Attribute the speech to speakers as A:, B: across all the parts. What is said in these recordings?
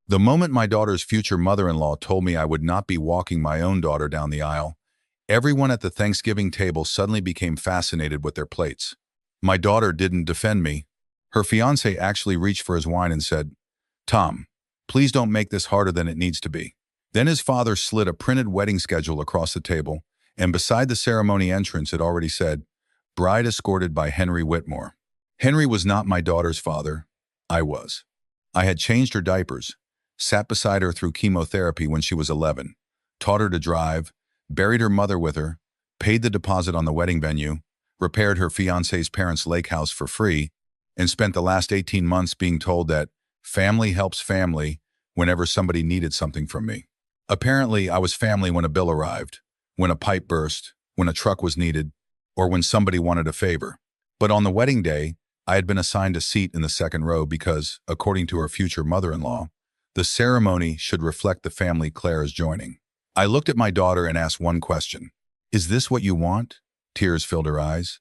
A: The moment my daughter's future mother-in-law told me I would not be walking my own daughter down the aisle, everyone at the Thanksgiving table suddenly became fascinated with their plates. My daughter didn't defend me. Her fiancé actually reached for his wine and said, "Tom, please don't make this harder than it needs to be." Then his father slid a printed wedding schedule across the table, and beside the ceremony entrance it already said, "Bride escorted by Henry Whitmore." Henry was not my daughter's father. I was. I had changed her diapers, sat beside her through chemotherapy when she was 11, taught her to drive, buried her mother with her, paid the deposit on the wedding venue, repaired her fiancé's parents' lake house for free, and spent the last 18 months being told that family helps family whenever somebody needed something from me. Apparently, I was family when a bill arrived, when a pipe burst, when a truck was needed, or when somebody wanted a favor. But on the wedding day, I had been assigned a seat in the second row because, according to her future mother-in-law, the ceremony should reflect the family Claire is joining. I looked at my daughter and asked one question. "Is this what you want?" Tears filled her eyes.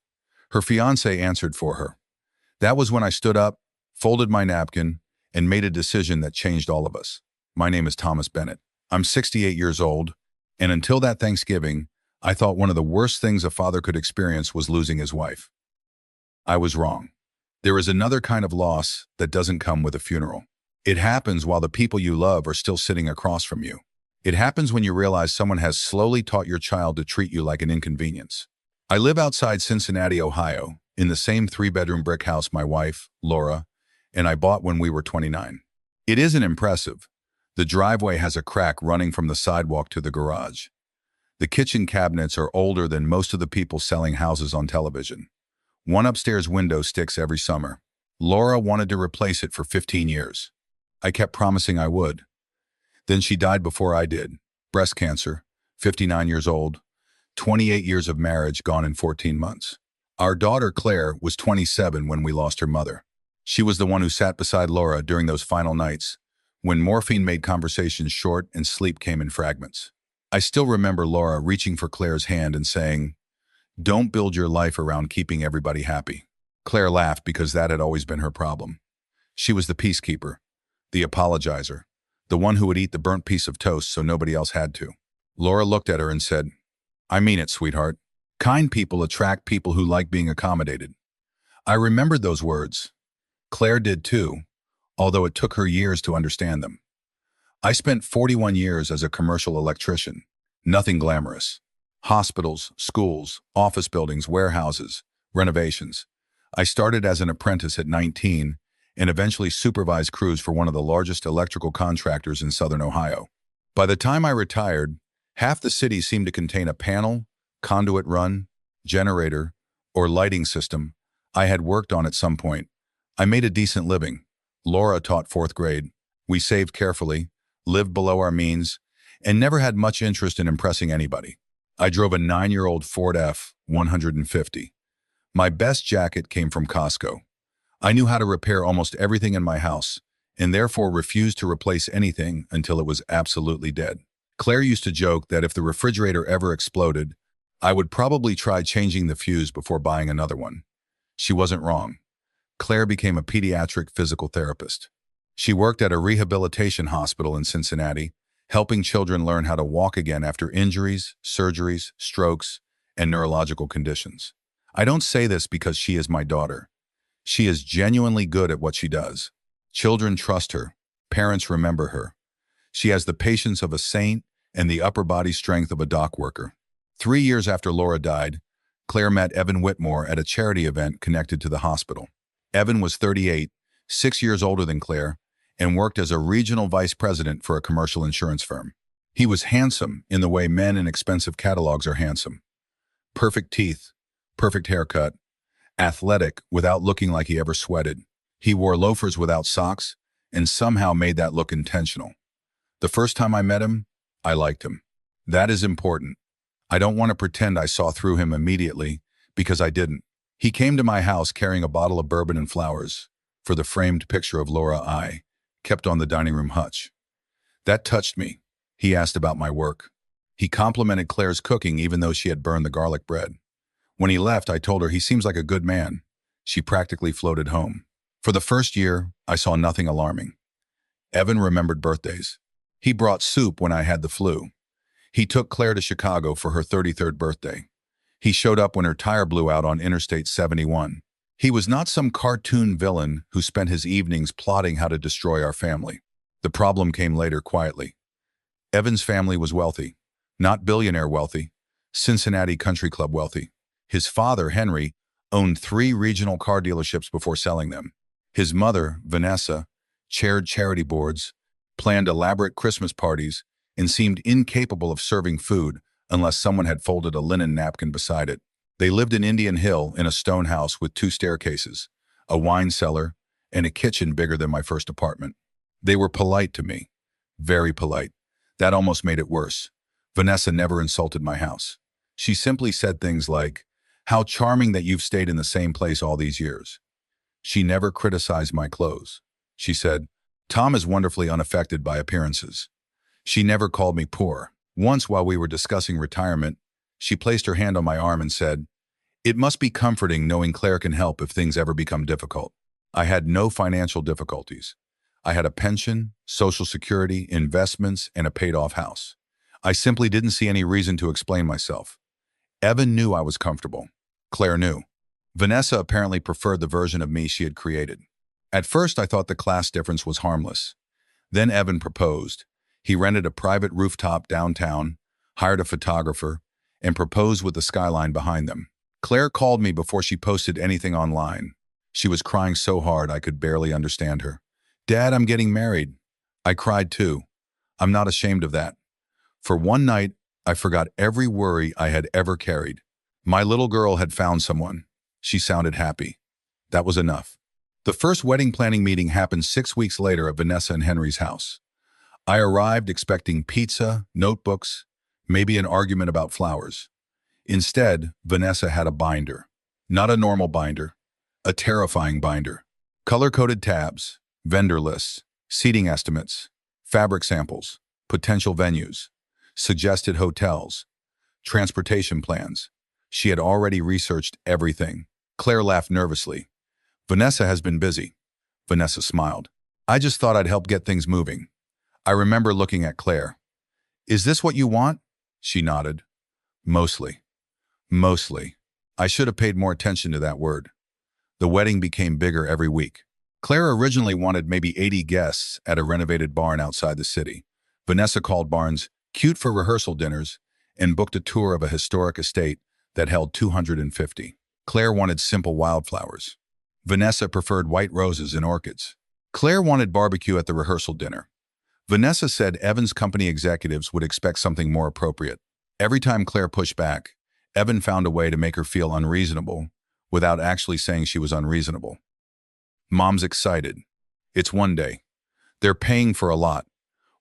A: Her fiancé answered for her. That was when I stood up, folded my napkin, and made a decision that changed all of us. My name is Thomas Bennett. I'm 68 years old, and until that Thanksgiving, I thought one of the worst things a father could experience was losing his wife. I was wrong. There is another kind of loss that doesn't come with a funeral. It happens while the people you love are still sitting across from you. It happens when you realize someone has slowly taught your child to treat you like an inconvenience. I live outside Cincinnati, Ohio, in the same three-bedroom brick house my wife, Laura, and I bought when we were 29. It isn't impressive. The driveway has a crack running from the sidewalk to the garage. The kitchen cabinets are older than most of the people selling houses on television. One upstairs window sticks every summer. Laura wanted to replace it for 15 years. I kept promising I would. Then she died before I did. Breast cancer, 59 years old, 28 years of marriage gone in 14 months. Our daughter Claire was 27 when we lost her mother. She was the one who sat beside Laura during those final nights, when morphine made conversations short and sleep came in fragments. I still remember Laura reaching for Claire's hand and saying, "Don't build your life around keeping everybody happy." Claire laughed because that had always been her problem. She was the peacekeeper, the apologizer, the one who would eat the burnt piece of toast so nobody else had to. Laura looked at her and said, "I mean it, sweetheart. Kind people attract people who like being accommodated." I remembered those words. Claire did too, although it took her years to understand them. I spent 41 years as a commercial electrician. Nothing glamorous. Hospitals, schools, office buildings, warehouses, renovations. I started as an apprentice at 19 and eventually supervised crews for one of the largest electrical contractors in southern Ohio. By the time I retired, half the city seemed to contain a panel, conduit run, generator, or lighting system I had worked on at some point. I made a decent living. Laura taught fourth grade. We saved carefully, lived below our means, and never had much interest in impressing anybody. I drove a 9-year-old Ford F-150. My best jacket came from Costco. I knew how to repair almost everything in my house, and therefore refused to replace anything until it was absolutely dead. Claire used to joke that if the refrigerator ever exploded, I would probably try changing the fuse before buying another one. She wasn't wrong. Claire became a pediatric physical therapist. She worked at a rehabilitation hospital in Cincinnati, helping children learn how to walk again after injuries, surgeries, strokes, and neurological conditions. I don't say this because she is my daughter. She is genuinely good at what she does. Children trust her. Parents remember her. She has the patience of a saint and the upper body strength of a dock worker. 3 years after Laura died, Claire met Evan Whitmore at a charity event connected to the hospital. Evan was 38, 6 years older than Claire, and worked as a regional vice president for a commercial insurance firm. He was handsome in the way men in expensive catalogs are handsome. Perfect teeth, perfect haircut, athletic without looking like he ever sweated. He wore loafers without socks and somehow made that look intentional. The first time I met him, I liked him. That is important. I don't want to pretend I saw through him immediately, because I didn't. He came to my house carrying a bottle of bourbon and flowers for the framed picture of Laura I kept on the dining room hutch. That touched me. He asked about my work. He complimented Claire's cooking even though she had burned the garlic bread. When he left, I told her he seems like a good man. She practically floated home. For the first year, I saw nothing alarming. Evan remembered birthdays. He brought soup when I had the flu. He took Claire to Chicago for her 33rd birthday. He showed up when her tire blew out on Interstate 71. He was not some cartoon villain who spent his evenings plotting how to destroy our family. The problem came later quietly. Evan's family was wealthy. Not billionaire wealthy, Cincinnati Country Club wealthy. His father, Henry, owned 3 regional car dealerships before selling them. His mother, Vanessa, chaired charity boards, planned elaborate Christmas parties, and seemed incapable of serving food unless someone had folded a linen napkin beside it. They lived in Indian Hill in a stone house with 2 staircases, a wine cellar, and a kitchen bigger than my first apartment. They were polite to me, very polite. That almost made it worse. Vanessa never insulted my house. She simply said things like, "How charming that you've stayed in the same place all these years." She never criticized my clothes. She said, "Tom is wonderfully unaffected by appearances." She never called me poor. Once while we were discussing retirement, she placed her hand on my arm and said, "It must be comforting knowing Claire can help if things ever become difficult." I had no financial difficulties. I had a pension, Social Security, investments, and a paid-off house. I simply didn't see any reason to explain myself. Evan knew I was comfortable. Claire knew. Vanessa apparently preferred the version of me she had created. At first, I thought the class difference was harmless. Then Evan proposed. He rented a private rooftop downtown, hired a photographer, and proposed with the skyline behind them. Claire called me before she posted anything online. She was crying so hard I could barely understand her. "Dad, I'm getting married." I cried too. I'm not ashamed of that. For one night, I forgot every worry I had ever carried. My little girl had found someone. She sounded happy. That was enough. The first wedding planning meeting happened 6 weeks later at Vanessa and Henry's house. I arrived expecting pizza, notebooks, maybe an argument about flowers. Instead, Vanessa had a binder. Not a normal binder, a terrifying binder. Color-coded tabs, vendor lists, seating estimates, fabric samples, potential venues, suggested hotels, transportation plans. She had already researched everything. Claire laughed nervously. "Vanessa has been busy." Vanessa smiled. "I just thought I'd help get things moving." I remember looking at Claire. "Is this what you want?" She nodded. Mostly. Mostly. I should have paid more attention to that word. The wedding became bigger every week. Claire originally wanted maybe 80 guests at a renovated barn outside the city. Vanessa called barns cute for rehearsal dinners and booked a tour of a historic estate that held 250. Claire wanted simple wildflowers. Vanessa preferred white roses and orchids. Claire wanted barbecue at the rehearsal dinner. Vanessa said Evan's company executives would expect something more appropriate. Every time Claire pushed back, Evan found a way to make her feel unreasonable without actually saying she was unreasonable. Mom's excited. It's one day. They're paying for a lot.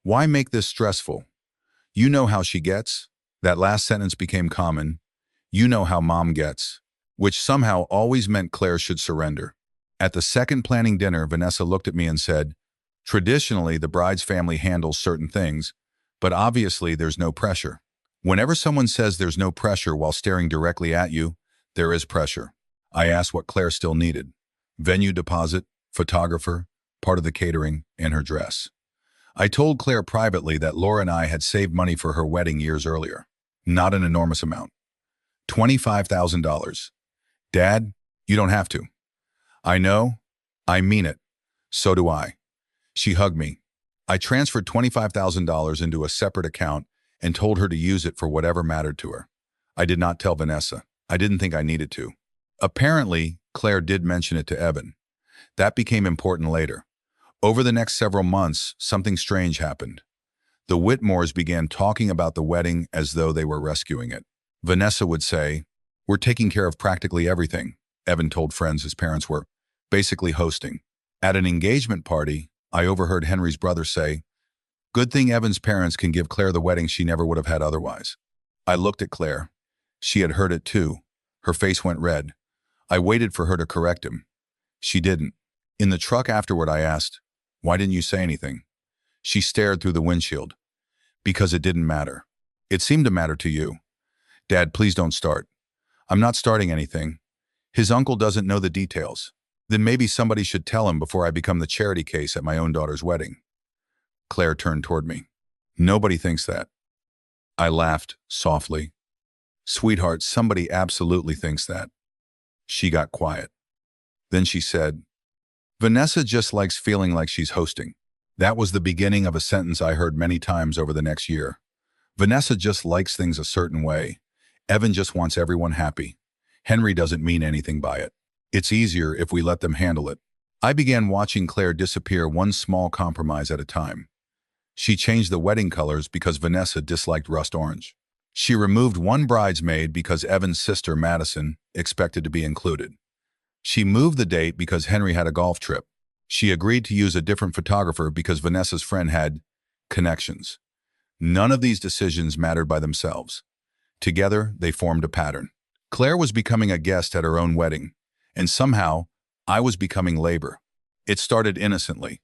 A: Why make this stressful? You know how she gets. That last sentence became common. You know how Mom gets. Which somehow always meant Claire should surrender. At the second planning dinner, Vanessa looked at me and said, "Traditionally, the bride's family handles certain things, but obviously there's no pressure." Whenever someone says there's no pressure while staring directly at you, there is pressure. I asked what Claire still needed. Venue deposit, photographer, part of the catering, and her dress. I told Claire privately that Laura and I had saved money for her wedding years earlier. Not an enormous amount. $25,000. "Dad, you don't have to." "I know. I mean it. So do I." She hugged me. I transferred $25,000 into a separate account and told her to use it for whatever mattered to her. I did not tell Vanessa. I didn't think I needed to. Apparently, Claire did mention it to Evan. That became important later. Over the next several months, something strange happened. The Whitmores began talking about the wedding as though they were rescuing it. Vanessa would say, "We're taking care of practically everything." Evan told friends his parents were basically hosting. At an engagement party, I overheard Henry's brother say, "Good thing Evan's parents can give Claire the wedding she never would have had otherwise." I looked at Claire. She had heard it too. Her face went red. I waited for her to correct him. She didn't. In the truck afterward, I asked, "Why didn't you say anything?" She stared through the windshield. "Because it didn't matter. It seemed to matter to you." "Dad, please don't start." "I'm not starting anything. His uncle doesn't know the details. Then maybe somebody should tell him before I become the charity case at my own daughter's wedding." Claire turned toward me. Nobody thinks that. I laughed softly. Sweetheart, somebody absolutely thinks that. She got quiet. Then she said, Vanessa just likes feeling like she's hosting. That was the beginning of a sentence I heard many times over the next year. Vanessa just likes things a certain way. Evan just wants everyone happy. Henry doesn't mean anything by it. It's easier if we let them handle it. I began watching Claire disappear one small compromise at a time. She changed the wedding colors because Vanessa disliked rust orange. She removed one bridesmaid because Evan's sister, Madison, expected to be included. She moved the date because Henry had a golf trip. She agreed to use a different photographer because Vanessa's friend had connections. None of these decisions mattered by themselves. Together, they formed a pattern. Claire was becoming a guest at her own wedding, and somehow, I was becoming labor. It started innocently.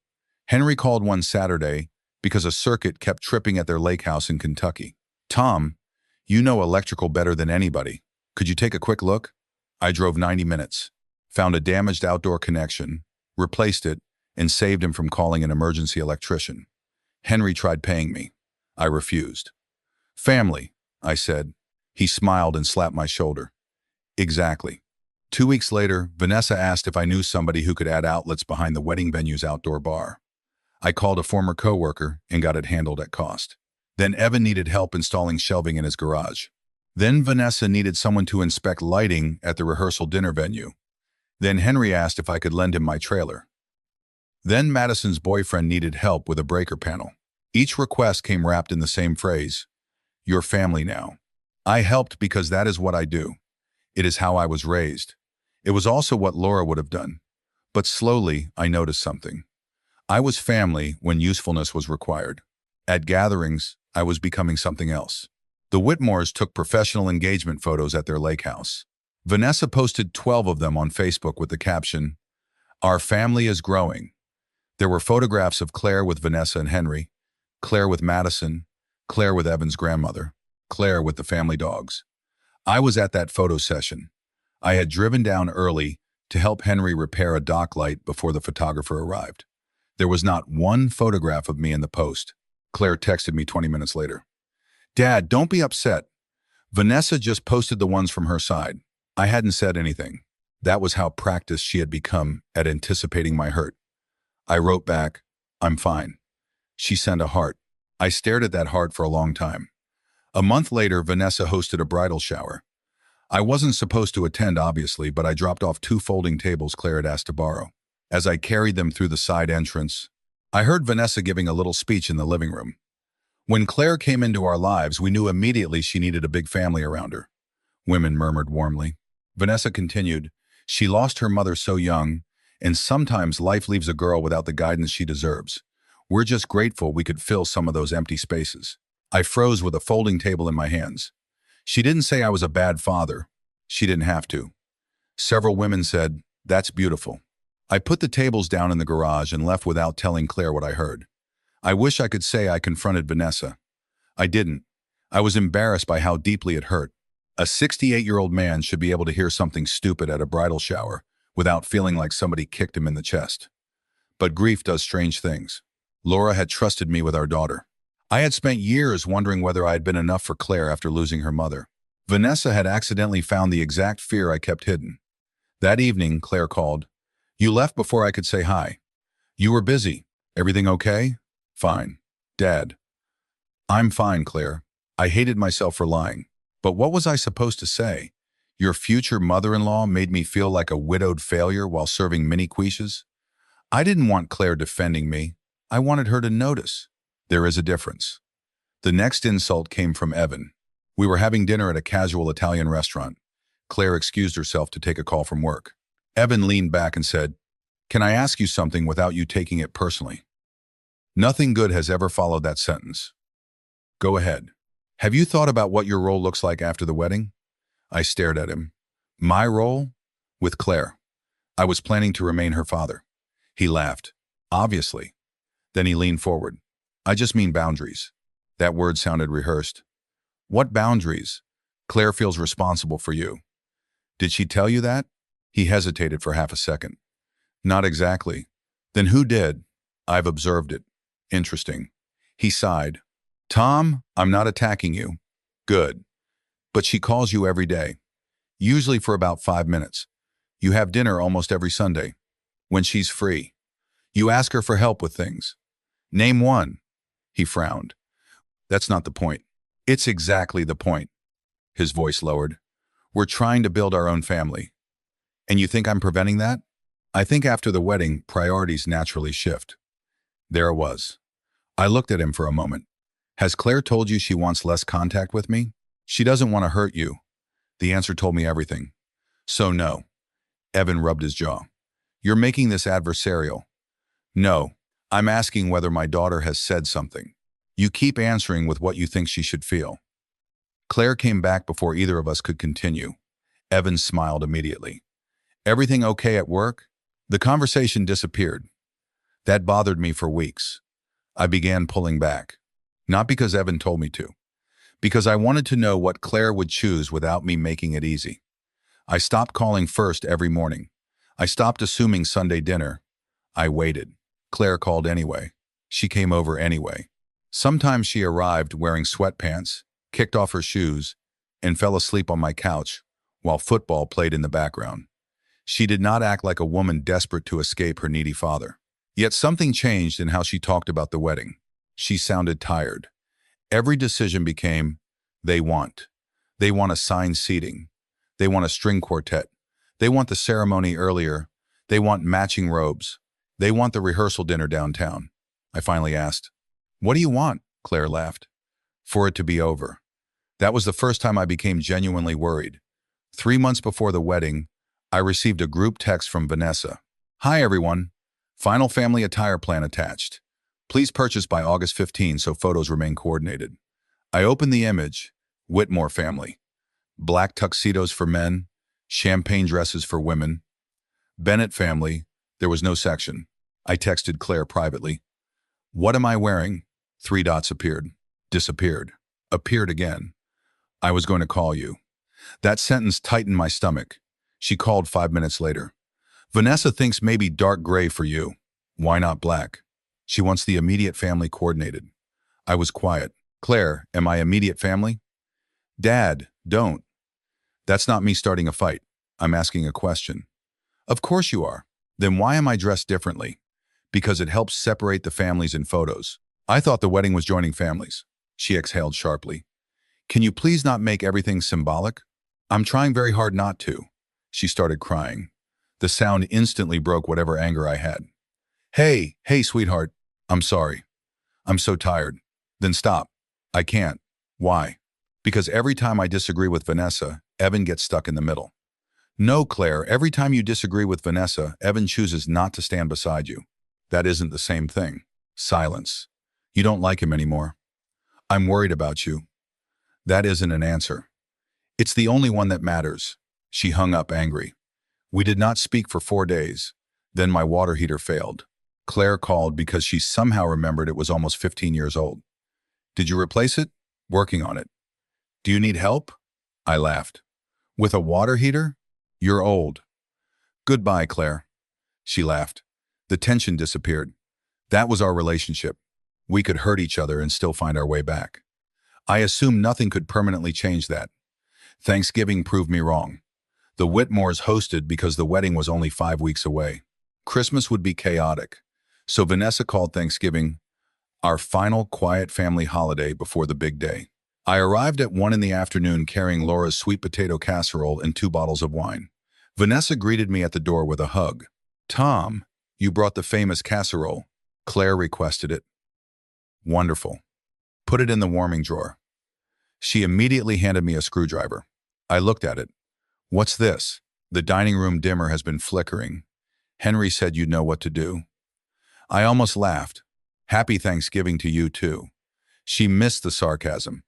A: Henry called one Saturday because a circuit kept tripping at their lake house in Kentucky. Tom, you know electrical better than anybody. Could you take a quick look? I drove 90 minutes, found a damaged outdoor connection, replaced it, and saved him from calling an emergency electrician. Henry tried paying me. I refused. Family, I said. He smiled and slapped my shoulder. Exactly. 2 weeks later, Vanessa asked if I knew somebody who could add outlets behind the wedding venue's outdoor bar. I called a former coworker and got it handled at cost. Then Evan needed help installing shelving in his garage. Then Vanessa needed someone to inspect lighting at the rehearsal dinner venue. Then Henry asked if I could lend him my trailer. Then Madison's boyfriend needed help with a breaker panel. Each request came wrapped in the same phrase, "Your family now." I helped because that is what I do. It is how I was raised. It was also what Laura would have done. But slowly, I noticed something. I was family when usefulness was required. At gatherings, I was becoming something else. The Whitmores took professional engagement photos at their lake house. Vanessa posted 12 of them on Facebook with the caption, "Our family is growing." There were photographs of Claire with Vanessa and Henry, Claire with Madison, Claire with Evan's grandmother, Claire with the family dogs. I was at that photo session. I had driven down early to help Henry repair a dock light before the photographer arrived. There was not one photograph of me in the post. Claire texted me 20 minutes later. "Dad, don't be upset. Vanessa just posted the ones from her side." I hadn't said anything. That was how practiced she had become at anticipating my hurt. I wrote back, "I'm fine." She sent a heart. I stared at that heart for a long time. A month later, Vanessa hosted a bridal shower. I wasn't supposed to attend, obviously, but I dropped off 2 folding tables Claire had asked to borrow. As I carried them through the side entrance, I heard Vanessa giving a little speech in the living room. When Claire came into our lives, we knew immediately she needed a big family around her. Women murmured warmly. Vanessa continued, "She lost her mother so young, and sometimes life leaves a girl without the guidance she deserves. We're just grateful we could fill some of those empty spaces." I froze with a folding table in my hands. She didn't say I was a bad father. She didn't have to. Several women said, "That's beautiful." I put the tables down in the garage and left without telling Claire what I heard. I wish I could say I confronted Vanessa. I didn't. I was embarrassed by how deeply it hurt. A 68-year-old man should be able to hear something stupid at a bridal shower without feeling like somebody kicked him in the chest. But grief does strange things. Laura had trusted me with our daughter. I had spent years wondering whether I had been enough for Claire after losing her mother. Vanessa had accidentally found the exact fear I kept hidden. That evening, Claire called. "You left before I could say hi. You were busy. Everything okay?" "Fine." "Dad." "I'm fine, Claire." I hated myself for lying. But what was I supposed to say? Your future mother-in-law made me feel like a widowed failure while serving mini quiches? I didn't want Claire defending me. I wanted her to notice. There is a difference. The next insult came from Evan. We were having dinner at a casual Italian restaurant. Claire excused herself to take a call from work. Evan leaned back and said, "Can I ask you something without you taking it personally?" Nothing good has ever followed that sentence. "Go ahead. Have you thought about what your role looks like after the wedding?" I stared at him. My role? With Claire. I was planning to remain her father. He laughed. "Obviously." Then he leaned forward. "I just mean boundaries." That word sounded rehearsed. "What boundaries?" "Claire feels responsible for you." "Did she tell you that?" He hesitated for half a second. "Not exactly." "Then who did?" "I've observed it. Interesting. He sighed. Tom, I'm not attacking you. Good. But she calls you every day, usually for about 5 minutes. You have dinner almost every Sunday, when she's free. You ask her for help with things. Name one. He frowned. That's not the point. It's exactly the point. His voice lowered. We're trying to build our own family. And you think I'm preventing that? I think after the wedding, priorities naturally shift. There it was. I looked at him for a moment. Has Claire told you she wants less contact with me? She doesn't want to hurt you. The answer told me everything. So no. Evan rubbed his jaw. You're making this adversarial. No, I'm asking whether my daughter has said something. You keep answering with what you think she should feel. Claire came back before either of us could continue. Evan smiled immediately. Everything okay at work? The conversation disappeared. That bothered me for weeks. I began pulling back. Not because Evan told me to. Because I wanted to know what Claire would choose without me making it easy. I stopped calling first every morning. I stopped assuming Sunday dinner. I waited. Claire called anyway. She came over anyway. Sometimes she arrived wearing sweatpants, kicked off her shoes, and fell asleep on my couch while football played in the background. She did not act like a woman desperate to escape her needy father. Yet something changed in how she talked about the wedding. She sounded tired. Every decision became, they want. They want assigned seating. They want a string quartet. They want the ceremony earlier. They want matching robes. They want the rehearsal dinner downtown. I finally asked, what do you want? Claire laughed. For it to be over. That was the first time I became genuinely worried. 3 months before the wedding, I received a group text from Vanessa. Hi everyone. Final family attire plan attached. Please purchase by August 15 so photos remain coordinated. I opened the image. Whitmore family. Black tuxedos for men, champagne dresses for women. Bennett family. There was no section. I texted Claire privately. What am I wearing? 3 dots appeared. Disappeared. Appeared again. I was going to call you. That sentence tightened my stomach. She called 5 minutes later. Vanessa thinks maybe dark gray for you. Why not black? She wants the immediate family coordinated. I was quiet. Claire, am I immediate family? Dad, don't. That's not me starting a fight. I'm asking a question. Of course you are. Then why am I dressed differently? Because it helps separate the families in photos. I thought the wedding was joining families. She exhaled sharply. Can you please not make everything symbolic? I'm trying very hard not to. She started crying. The sound instantly broke whatever anger I had. Hey, sweetheart. I'm sorry. I'm so tired. Then stop. I can't. Why? Because every time I disagree with Vanessa, Evan gets stuck in the middle. No, Claire, every time you disagree with Vanessa, Evan chooses not to stand beside you. That isn't the same thing. Silence. You don't like him anymore. I'm worried about you. That isn't an answer. It's the only one that matters. She hung up angry. We did not speak for 4 days. Then my water heater failed. Claire called because she somehow remembered it was almost 15 years old. Did you replace it? Working on it. Do you need help? I laughed. With a water heater? You're old. Goodbye, Claire. She laughed. The tension disappeared. That was our relationship. We could hurt each other and still find our way back. I assumed nothing could permanently change that. Thanksgiving proved me wrong. The Whitmores hosted because the wedding was only 5 weeks away. Christmas would be chaotic. So Vanessa called Thanksgiving our final quiet family holiday before the big day. I arrived at 1 in the afternoon carrying Laura's sweet potato casserole and 2 bottles of wine. Vanessa greeted me at the door with a hug. Tom, you brought the famous casserole. Claire requested it. Wonderful. Put it in the warming drawer. She immediately handed me a screwdriver. I looked at it. What's this? The dining room dimmer has been flickering. Henry said you'd know what to do. I almost laughed. Happy Thanksgiving to you too. She missed the sarcasm.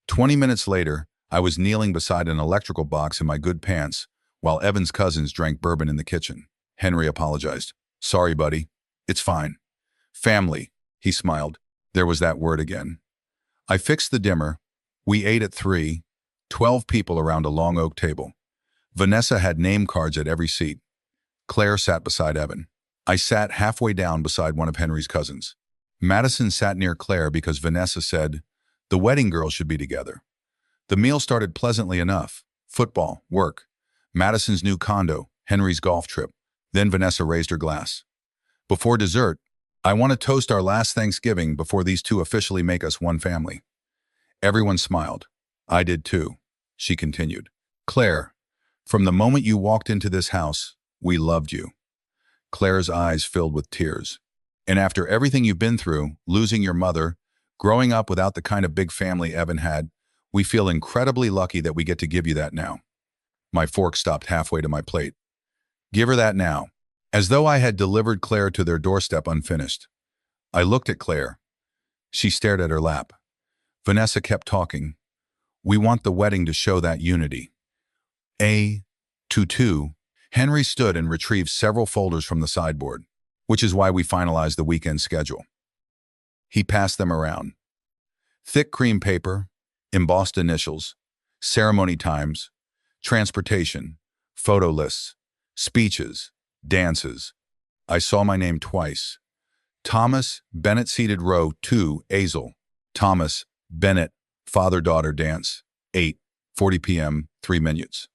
A: 20 minutes later, I was kneeling beside an electrical box in my good pants while Evan's cousins drank bourbon in the kitchen. Henry apologized. Sorry, buddy. It's fine. Family, he smiled. There was that word again. I fixed the dimmer. We ate at 3, 12 people around a long oak table. Vanessa had name cards at every seat. Claire sat beside Evan. I sat halfway down beside one of Henry's cousins. Madison sat near Claire because Vanessa said, the wedding girls should be together. The meal started pleasantly enough. Football, work, Madison's new condo, Henry's golf trip. Then Vanessa raised her glass. Before dessert, I want to toast our last Thanksgiving before these two officially make us one family. Everyone smiled. I did too, she continued. Claire, from the moment you walked into this house, we loved you. Claire's eyes filled with tears. And after everything you've been through, losing your mother, growing up without the kind of big family Evan had, we feel incredibly lucky that we get to give you that now. My fork stopped halfway to my plate. Give her that now. As though I had delivered Claire to their doorstep unfinished. I looked at Claire. She stared at her lap. Vanessa kept talking. We want the wedding to show that unity. Two. Henry stood and retrieved several folders from the sideboard, which is why we finalized the weekend schedule. He passed them around. Thick cream paper, embossed initials, ceremony times, transportation, photo lists, speeches, dances. I saw my name twice. Thomas Bennett, seated row 2, Azel. Thomas Bennett, father-daughter dance, 8:40 p.m., 3 minutes.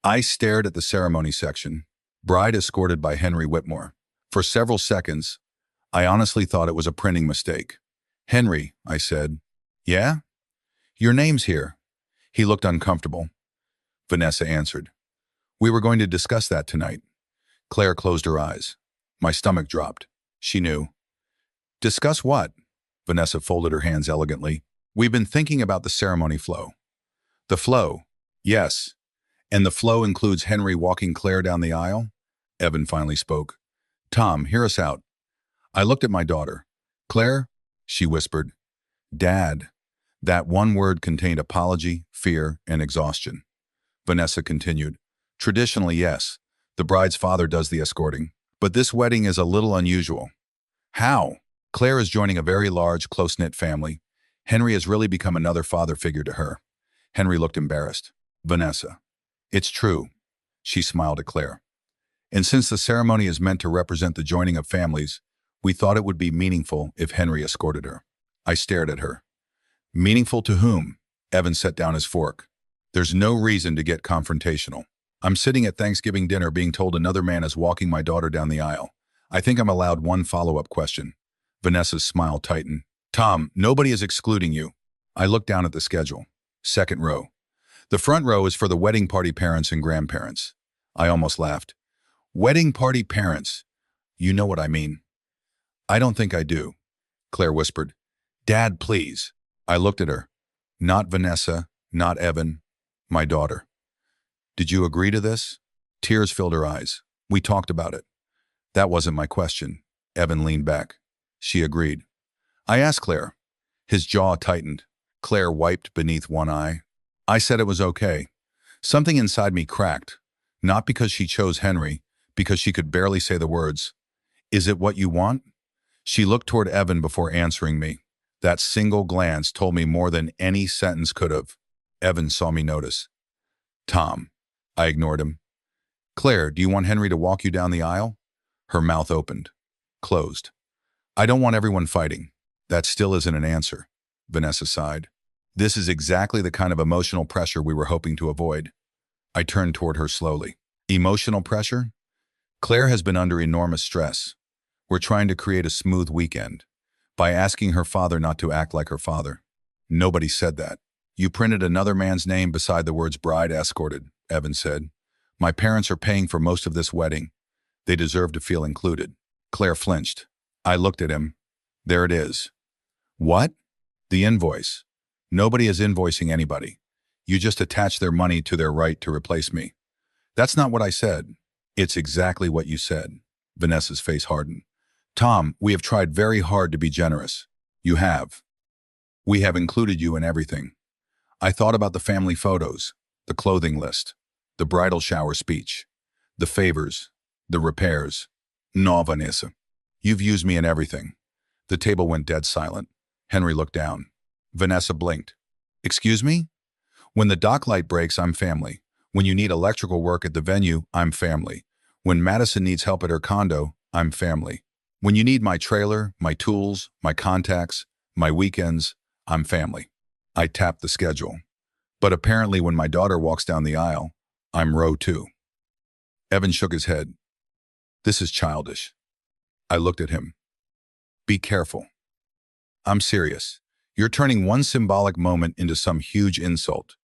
A: I stared at the ceremony section, bride escorted by Henry Whitmore. For several seconds, I honestly thought it was a printing mistake. Henry, I said. Yeah? Your name's here. He looked uncomfortable. Vanessa answered. We were going to discuss that tonight. Claire closed her eyes. My stomach dropped. She knew. Discuss what? Vanessa folded her hands elegantly. We've been thinking about the ceremony flow. The flow? Yes. And the flow includes Henry walking Claire down the aisle? Evan finally spoke. Tom, hear us out. I looked at my daughter. Claire? She whispered. Dad. That one word contained apology, fear, and exhaustion. Vanessa continued. Traditionally, yes. The bride's father does the escorting. But this wedding is a little unusual. How? Claire is joining a very large, close-knit family. Henry has really become another father figure to her. Henry looked embarrassed. Vanessa. It's true. She smiled at Claire. And since the ceremony is meant to represent the joining of families, we thought it would be meaningful if Henry escorted her. I stared at her. Meaningful to whom? Evan set down his fork. There's no reason to get confrontational. I'm sitting at Thanksgiving dinner being told another man is walking my daughter down the aisle. I think I'm allowed one follow-up question. Vanessa's smile tightened. Tom, nobody is excluding you. I looked down at the schedule. Second row. The front row is for the wedding party parents and grandparents. I almost laughed. Wedding party parents. You know what I mean. I don't think I do, Claire whispered. Dad, please. I looked at her. Not Vanessa, not Evan, my daughter. Did you agree to this? Tears filled her eyes. We talked about it. That wasn't my question. Evan leaned back. She agreed. I asked Claire. His jaw tightened. Claire wiped beneath one eye. I said it was okay. Something inside me cracked. Not because she chose Henry, because she could barely say the words. Is it what you want? She looked toward Evan before answering me. That single glance told me more than any sentence could have. Evan saw me notice. Tom. I ignored him. Claire, do you want Henry to walk you down the aisle? Her mouth opened. Closed. I don't want everyone fighting. That still isn't an answer. Vanessa sighed. This is exactly the kind of emotional pressure we were hoping to avoid. I turned toward her slowly. Emotional pressure? Claire has been under enormous stress. We're trying to create a smooth weekend by asking her father not to act like her father. Nobody said that. You printed another man's name beside the words bride escorted, Evan said. My parents are paying for most of this wedding. They deserve to feel included. Claire flinched. I looked at him. There it is. What? The invoice. Nobody is invoicing anybody. You just attach their money to their right to replace me. That's not what I said. It's exactly what you said. Vanessa's face hardened. Tom, we have tried very hard to be generous. You have. We have included you in everything. I thought about the family photos, the clothing list, the bridal shower speech, the favors, the repairs. No, Vanessa. You've used me in everything. The table went dead silent. Henry looked down. Vanessa blinked. Excuse me? When the dock light breaks, I'm family. When you need electrical work at the venue, I'm family. When Madison needs help at her condo, I'm family. When you need my trailer, my tools, my contacts, my weekends, I'm family. I tapped the schedule. But apparently when my daughter walks down the aisle, I'm row 2. Evan shook his head. This is childish. I looked at him. Be careful. I'm serious. You're turning one symbolic moment into some huge insult.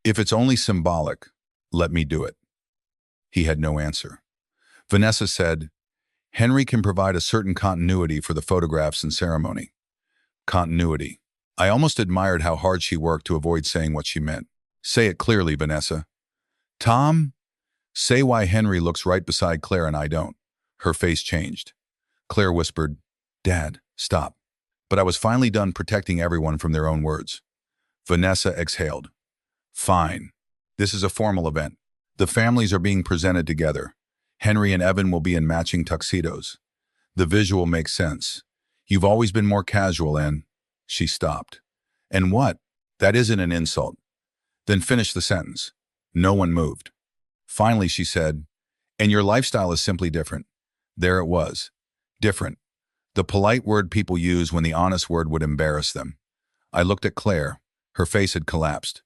A: If it's only symbolic, let me do it. He had no answer. Vanessa said, Henry can provide a certain continuity for the photographs and ceremony. Continuity. I almost admired how hard she worked to avoid saying what she meant. Say it clearly, Vanessa. Tom? Say why Henry looks right beside Claire and I don't. Her face changed. Claire whispered, Dad, stop. But I was finally done protecting everyone from their own words. Vanessa exhaled. Fine. This is a formal event. The families are being presented together. Henry and Evan will be in matching tuxedos. The visual makes sense. You've always been more casual and... She stopped. And what? That isn't an insult. Then finish the sentence. No one moved. Finally, she said, and your lifestyle is simply different. There it was. Different. The polite word people use when the honest word would embarrass them. I looked at Claire. Her face had collapsed.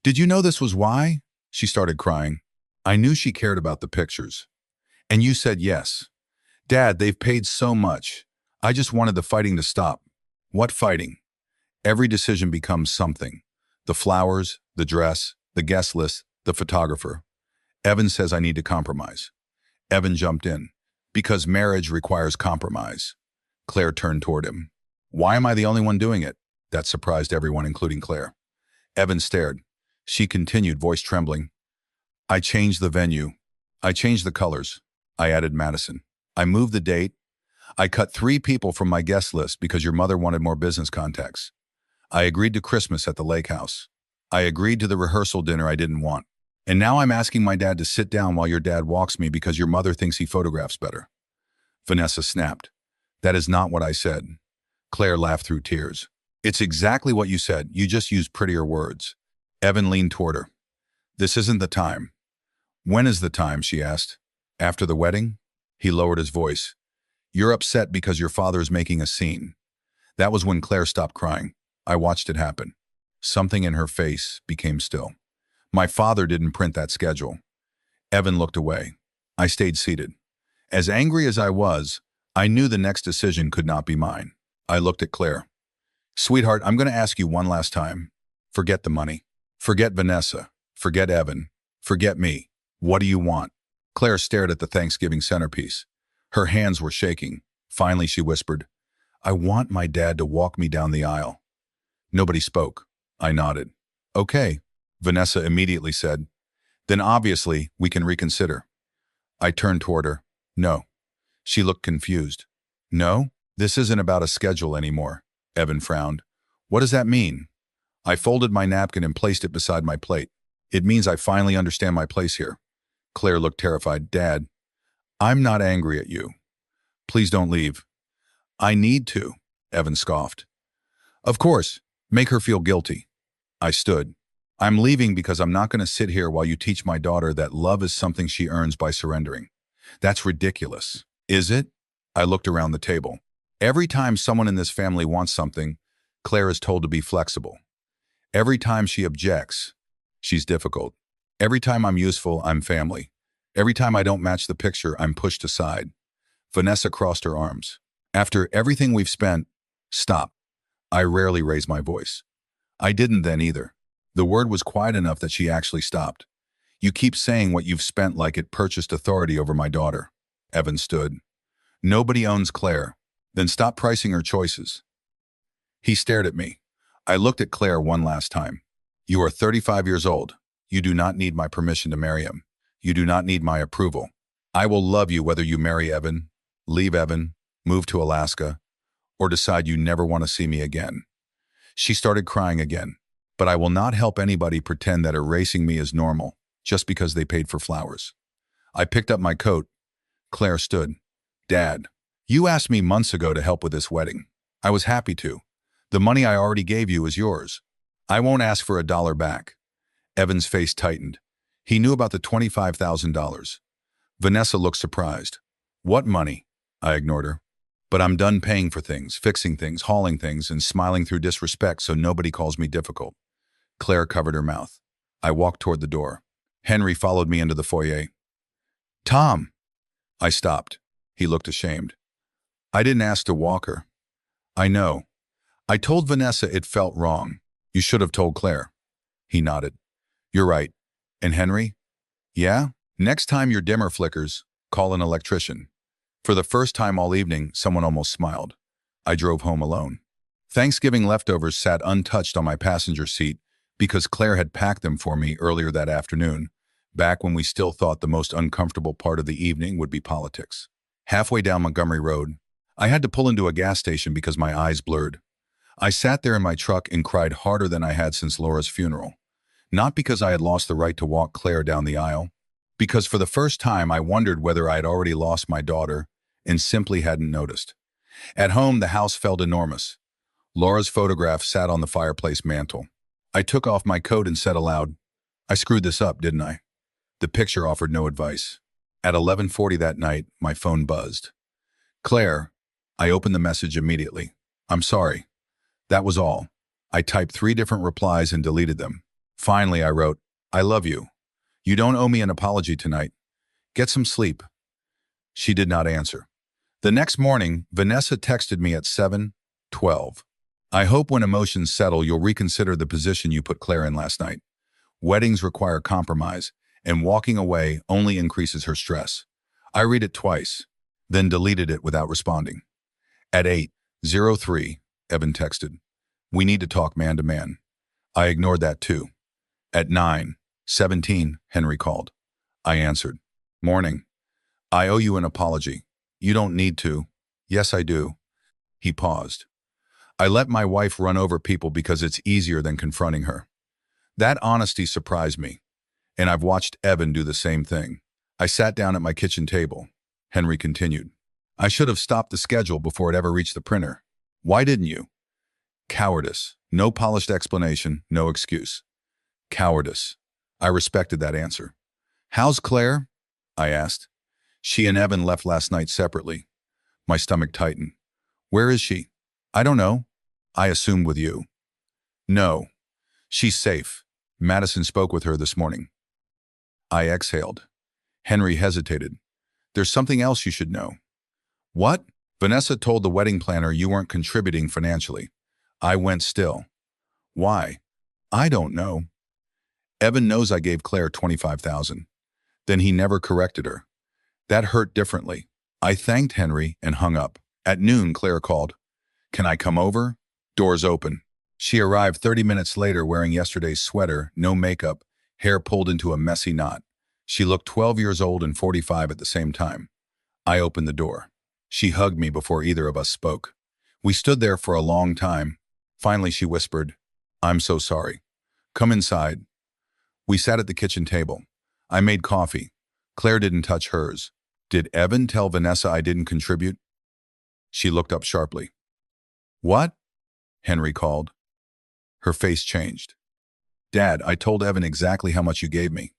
A: Did you know this was why? She started crying. I knew she cared about the pictures. And you said yes. Dad, they've paid so much. I just wanted the fighting to stop. What fighting? Every decision becomes something. The flowers, the dress, the guest list, the photographer. Evan says I need to compromise. Evan jumped in. Because marriage requires compromise. Claire turned toward him. Why am I the only one doing it? That surprised everyone, including Claire. Evan stared. She continued, voice trembling. I changed the venue. I changed the colors. I added Madison. I moved the date. I cut 3 people from my guest list because your mother wanted more business contacts. I agreed to Christmas at the lake house. I agreed to the rehearsal dinner I didn't want. And now I'm asking my dad to sit down while your dad walks me because your mother thinks he photographs better. Vanessa snapped. That is not what I said. Claire laughed through tears. It's exactly what you said. You just used prettier words. Evan leaned toward her. This isn't the time. When is the time? She asked. After the wedding? He lowered his voice. You're upset because your father is making a scene. That was when Claire stopped crying. I watched it happen. Something in her face became still. My father didn't print that schedule. Evan looked away. I stayed seated. As angry as I was, I knew the next decision could not be mine. I looked at Claire. Sweetheart, I'm going to ask you one last time. Forget the money. Forget Vanessa. Forget Evan. Forget me. What do you want? Claire stared at the Thanksgiving centerpiece. Her hands were shaking. Finally, she whispered, I want my dad to walk me down the aisle. Nobody spoke. I nodded. Okay, Vanessa immediately said. Then obviously, we can reconsider. I turned toward her. No. She looked confused. No? This isn't about a schedule anymore. Evan frowned. What does that mean? I folded my napkin and placed it beside my plate. It means I finally understand my place here. Claire looked terrified. Dad, I'm not angry at you. Please don't leave. I need to, Evan scoffed. Of course, make her feel guilty. I stood. I'm leaving because I'm not going to sit here while you teach my daughter that love is something she earns by surrendering. That's ridiculous. Is it? I looked around the table. Every time someone in this family wants something, Claire is told to be flexible. Every time she objects, she's difficult. Every time I'm useful, I'm family. Every time I don't match the picture, I'm pushed aside. Vanessa crossed her arms. After everything we've spent, stop. I rarely raise my voice. I didn't then either. The word was quiet enough that she actually stopped. You keep saying what you've spent like it purchased authority over my daughter. Evan stood. Nobody owns Claire. Then stop pricing her choices. He stared at me. I looked at Claire one last time. You are 35 years old. You do not need my permission to marry him. You do not need my approval. I will love you whether you marry Evan, leave Evan, move to Alaska, or decide you never want to see me again. She started crying again. But I will not help anybody pretend that erasing me is normal just because they paid for flowers. I picked up my coat. Claire stood. Dad, you asked me months ago to help with this wedding. I was happy to. The money I already gave you is yours. I won't ask for $1 back. Evan's face tightened. He knew about the $25,000. Vanessa looked surprised. What money? I ignored her. But I'm done paying for things, fixing things, hauling things, and smiling through disrespect so nobody calls me difficult. Claire covered her mouth. I walked toward the door. Henry followed me into the foyer. Tom! I stopped. He looked ashamed. I didn't ask to walk her. I know. I told Vanessa it felt wrong. You should have told Claire. He nodded. You're right. And Henry? Yeah? Next time your dimmer flickers, call an electrician. For the first time all evening, someone almost smiled. I drove home alone. Thanksgiving leftovers sat untouched on my passenger seat because Claire had packed them for me earlier that afternoon, back when we still thought the most uncomfortable part of the evening would be politics. Halfway down Montgomery Road, I had to pull into a gas station because my eyes blurred. I sat there in my truck and cried harder than I had since Laura's funeral. Not because I had lost the right to walk Claire down the aisle, because for the first time I wondered whether I had already lost my daughter and simply hadn't noticed. At home, the house felt enormous. Laura's photograph sat on the fireplace mantel. I took off my coat and said aloud, I screwed this up, didn't I? The picture offered no advice. At 11:40 that night, my phone buzzed. Claire, I opened the message immediately. I'm sorry. That was all. I typed 3 different replies and deleted them. Finally, I wrote, I love you. You don't owe me an apology tonight. Get some sleep. She did not answer. The next morning, Vanessa texted me at 7:12. I hope when emotions settle, you'll reconsider the position you put Claire in last night. Weddings require compromise, and walking away only increases her stress. I read it twice, then deleted it without responding. At 8:03, Evan texted, we need to talk man to man. I ignored that too. At 9:17, Henry called. I answered. Morning. I owe you an apology. You don't need to. Yes, I do. He paused. I let my wife run over people because it's easier than confronting her. That honesty surprised me, and I've watched Evan do the same thing. I sat down at my kitchen table. Henry continued. I should have stopped the schedule before it ever reached the printer. Why didn't you? Cowardice. No polished explanation, no excuse. Cowardice. I respected that answer. How's Claire? I asked. She and Evan left last night separately. My stomach tightened. Where is she? I don't know. I assumed with you. No. She's safe. Madison spoke with her this morning. I exhaled. Henry hesitated. There's something else you should know. What? Vanessa told the wedding planner you weren't contributing financially. I went still. Why? I don't know. Evan knows I gave Claire $25,000. Then he never corrected her. That hurt differently. I thanked Henry and hung up. At noon, Claire called. Can I come over? Doors open. She arrived 30 minutes later wearing yesterday's sweater, no makeup, hair pulled into a messy knot. She looked 12 years old and 45 at the same time. I opened the door. She hugged me before either of us spoke. We stood there for a long time. Finally, she whispered, I'm so sorry. Come inside. We sat at the kitchen table. I made coffee. Claire didn't touch hers. Did Evan tell Vanessa I didn't contribute? She looked up sharply. What? Henry called. Her face changed. Dad, I told Evan exactly how much you gave me.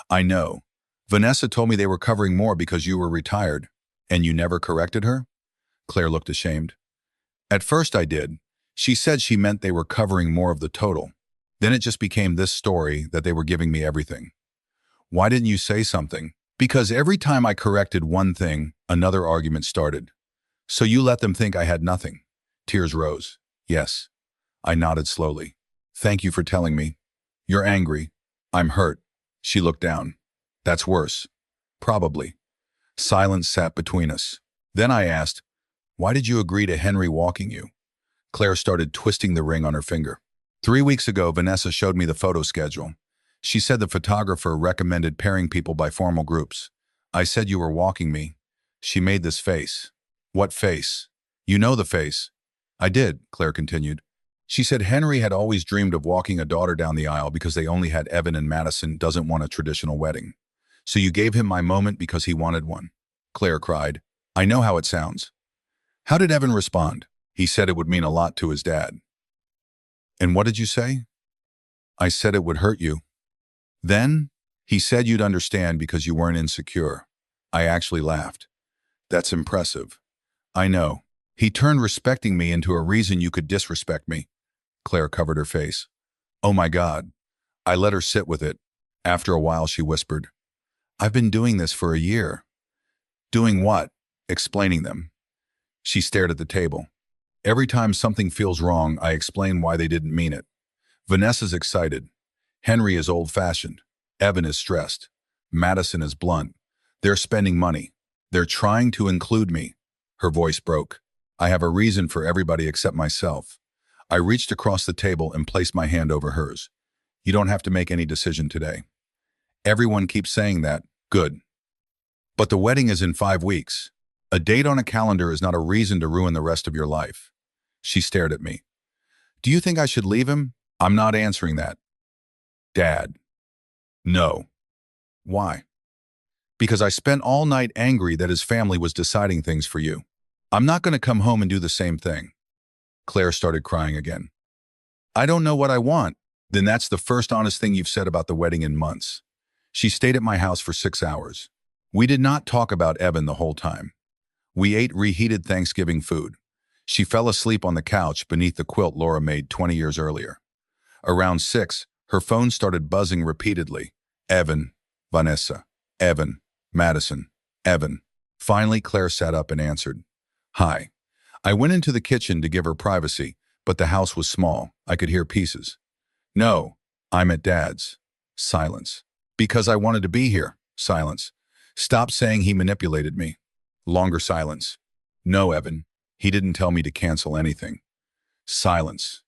A: I know. Vanessa told me they were covering more because you were retired. And you never corrected her? Claire looked ashamed. At first I did. She said she meant they were covering more of the total. Then it just became this story that they were giving me everything. Why didn't you say something? Because every time I corrected one thing, another argument started. So you let them think I had nothing. Tears rose. Yes. I nodded slowly. Thank you for telling me. You're angry. I'm hurt. She looked down. That's worse. Probably. Silence sat between us. Then I asked, why did you agree to Henry walking you? Claire started twisting the ring on her finger. 3 weeks ago, Vanessa showed me the photo schedule. She said the photographer recommended pairing people by formal groups. I said you were walking me. She made this face. What face? You know the face. I did, Claire continued. She said Henry had always dreamed of walking a daughter down the aisle because they only had Evan and Madison doesn't want a traditional wedding. So you gave him my moment because he wanted one. Claire cried. I know how it sounds. How did Evan respond? He said it would mean a lot to his dad. And what did you say? I said it would hurt you. Then, he said you'd understand because you weren't insecure. I actually laughed. That's impressive. I know. He turned respecting me into a reason you could disrespect me. Claire covered her face. Oh my God. I let her sit with it. After a while, she whispered, I've been doing this for a year. Doing what? Explaining them. She stared at the table. Every time something feels wrong, I explain why they didn't mean it. Vanessa's excited. Henry is old-fashioned. Evan is stressed. Madison is blunt. They're spending money. They're trying to include me. Her voice broke. I have a reason for everybody except myself. I reached across the table and placed my hand over hers. You don't have to make any decision today. Everyone keeps saying that. Good. But the wedding is in 5 weeks. A date on a calendar is not a reason to ruin the rest of your life. She stared at me. Do you think I should leave him? I'm not answering that. Dad. No. Why? Because I spent all night angry that his family was deciding things for you. I'm not going to come home and do the same thing. Claire started crying again. I don't know what I want. Then that's the first honest thing you've said about the wedding in months. She stayed at my house for 6 hours. We did not talk about Evan the whole time. We ate reheated Thanksgiving food. She fell asleep on the couch beneath the quilt Laura made 20 years earlier. Around 6, her phone started buzzing repeatedly. Evan, Vanessa, Evan, Madison, Evan. Finally, Claire sat up and answered. Hi. I went into the kitchen to give her privacy, but the house was small. I could hear pieces. No, I'm at Dad's. Silence. Because I wanted to be here. Silence. Stop saying he manipulated me. Longer silence. No, Evan. He didn't tell me to cancel anything. Silence.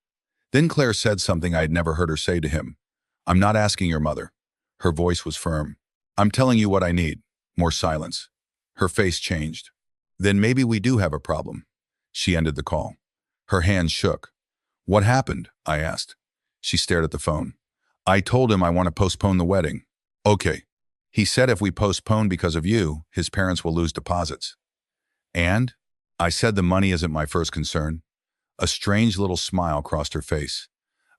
A: Then Claire said something I had never heard her say to him. I'm not asking your mother. Her voice was firm. I'm telling you what I need. More silence. Her face changed. Then maybe we do have a problem. She ended the call. Her hands shook. What happened? I asked. She stared at the phone. I told him I want to postpone the wedding. Okay. He said if we postpone because of you, his parents will lose deposits. And? I said the money isn't my first concern. A strange little smile crossed her face.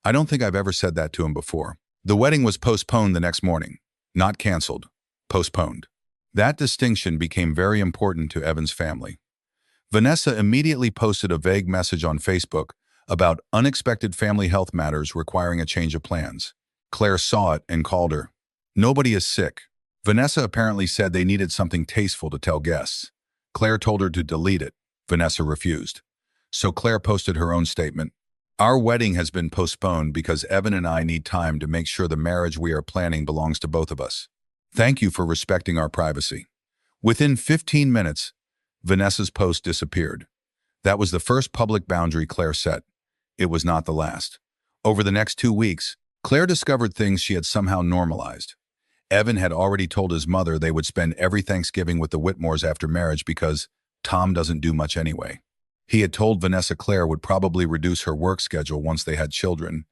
A: I don't think I've ever said that to him before. The wedding was postponed the next morning. Not canceled. Postponed. That distinction became very important to Evan's family. Vanessa immediately posted a vague message on Facebook about unexpected family health matters requiring a change of plans. Claire saw it and called her. Nobody is sick. Vanessa apparently said they needed something tasteful to tell guests. Claire told her to delete it. Vanessa refused. So Claire posted her own statement. Our wedding has been postponed because Evan and I need time to make sure the marriage we are planning belongs to both of us. Thank you for respecting our privacy. Within 15 minutes, Vanessa's post disappeared. That was the first public boundary Claire set. It was not the last. Over the next 2 weeks, Claire discovered things she had somehow normalized. Evan had already told his mother they would spend every Thanksgiving with the Whitmores after marriage because Tom doesn't do much anyway. He had told Vanessa Claire would probably reduce her work schedule once they had children,